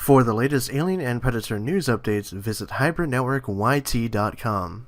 For the latest Alien and Predator news updates, visit hybridnetworkyt.com.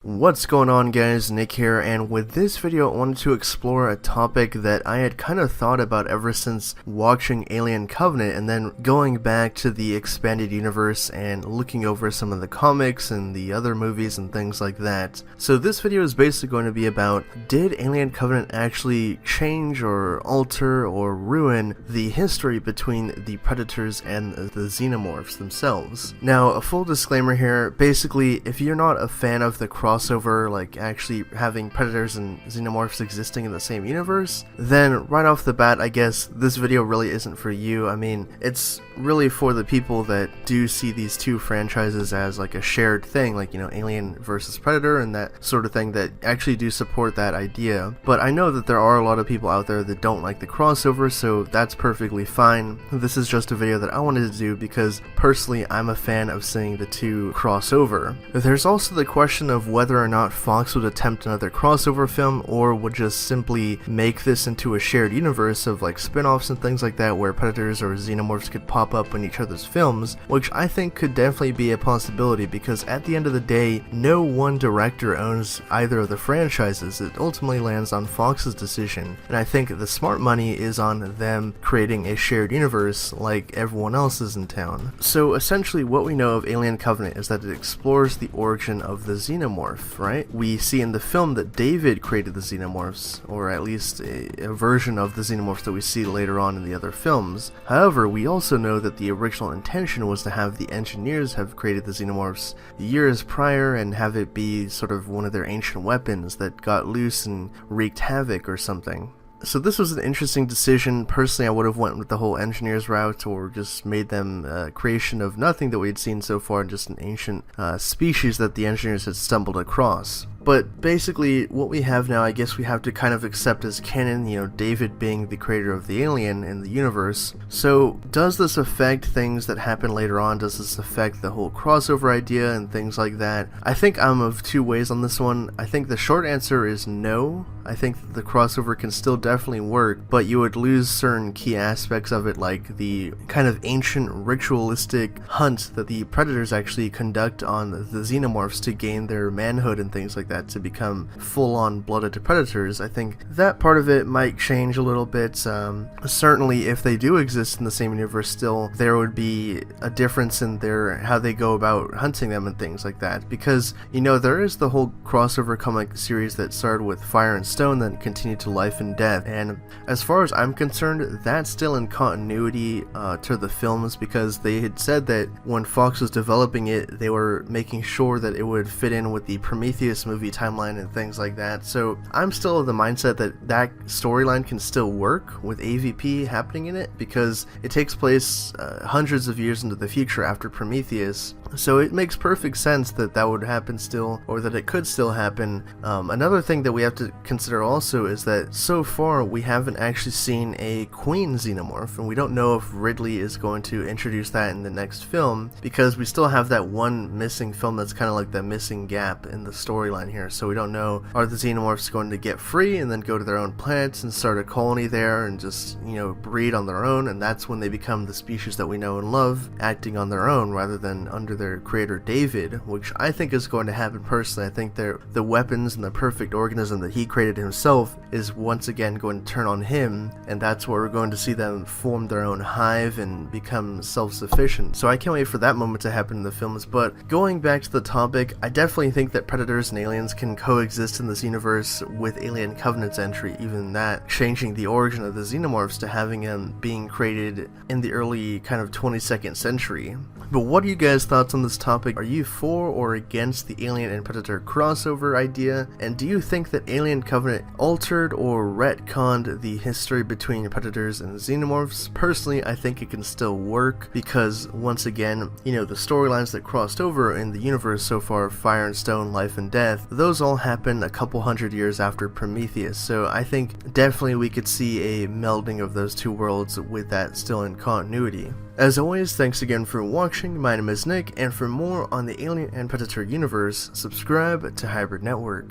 What's going on, guys? Nick here, and with this video I wanted to explore a topic that I had kind of thought about ever since watching Alien Covenant and then going back to the expanded universe and looking over some of the comics and the other movies and things like that. So this video is basically going to be about, did Alien Covenant actually change or alter or ruin the history between the Predators and the Xenomorphs themselves? Now, a full disclaimer here, basically if you're not a fan of the crossover, like actually having Predators and Xenomorphs existing in the same universe, then right off the bat I guess this video really isn't for you. I mean, it's really for the people that do see these two franchises as like a shared thing, like, you know, Alien versus Predator and that sort of thing, that actually do support that idea. But I know that there are a lot of people out there that don't like the crossover, so that's perfectly fine. This is just a video that I wanted to do because personally I'm a fan of seeing the two crossover. There's also the question of whether or not Fox would attempt another crossover film or would just simply make this into a shared universe of like spin-offs and things like that, where Predators or Xenomorphs could pop up in each other's films, which I think could definitely be a possibility, because at the end of the day, no one director owns either of the franchises. It ultimately lands on Fox's decision, and I think the smart money is on them creating a shared universe like everyone else is in town. So essentially what we know of Alien Covenant is that it explores the origin of the Xenomorph, right? We see in the film that David created the Xenomorphs, or at least a version of the Xenomorphs that we see later on in the other films. However, we also know that the original intention was to have the engineers have created the Xenomorphs years prior and have it be sort of one of their ancient weapons that got loose and wreaked havoc or something. So this was an interesting decision. Personally, I would have went with the whole engineers route, or just made them a creation of nothing that we had seen so far, just an ancient species that the engineers had stumbled across. But basically, what we have now, I guess we have to kind of accept as canon, you know, David being the creator of the alien in the universe. So does this affect things that happen later on? Does this affect the whole crossover idea and things like that? I think I'm of two ways on this one. I think the short answer is no. I think that the crossover can still definitely work, but you would lose certain key aspects of it, like the kind of ancient ritualistic hunt that the Predators actually conduct on the Xenomorphs to gain their manhood and things like that, to become full-on blooded Predators. I think that part of it might change a little bit. Certainly if they do exist in the same universe still, there would be a difference in how they go about hunting them and things like that, because, you know, there is the whole crossover comic series that started with Fire and Stone, then continued to Life and Death, and as far as I'm concerned, that's still in continuity to the films, because they had said that when Fox was developing it, they were making sure that it would fit in with the Prometheus movie timeline and things like that. So I'm still of the mindset that that storyline can still work with AVP happening in it, because it takes place hundreds of years into the future after Prometheus. So it makes perfect sense that that would happen still, or that it could still happen. Another thing that we have to consider also is that so far we haven't actually seen a Queen Xenomorph, and we don't know if Ridley is going to introduce that in the next film, because we still have that one missing film that's kind of like the missing gap in the storyline here. So we don't know, are the Xenomorphs going to get free and then go to their own planets and start a colony there and just, you know, breed on their own, and that's when they become the species that we know and love, acting on their own rather than under their creator David, which I think is going to happen personally. I think the weapons and the perfect organism that he created himself is once again going to turn on him, and that's where we're going to see them form their own hive and become self-sufficient. So I can't wait for that moment to happen in the films. But going back to the topic, I definitely think that Predators and aliens can coexist in this universe with Alien Covenant's entry, even that changing the origin of the Xenomorphs to having them being created in the early kind of 22nd century. But what are you guys' thoughts on this topic? Are you for or against the Alien and Predator crossover idea? And do you think that Alien Covenant altered or retconned the history between Predators and Xenomorphs? Personally, I think it can still work, because once again, you know, the storylines that crossed over in the universe so far, Fire and Stone, Life and Death, those all happened a couple hundred years after Prometheus. So I think definitely we could see a melding of those two worlds with that still in continuity. As always, thanks again for watching. My name is Nick, and for more on the Alien and Predator universe, subscribe to Hybrid Network.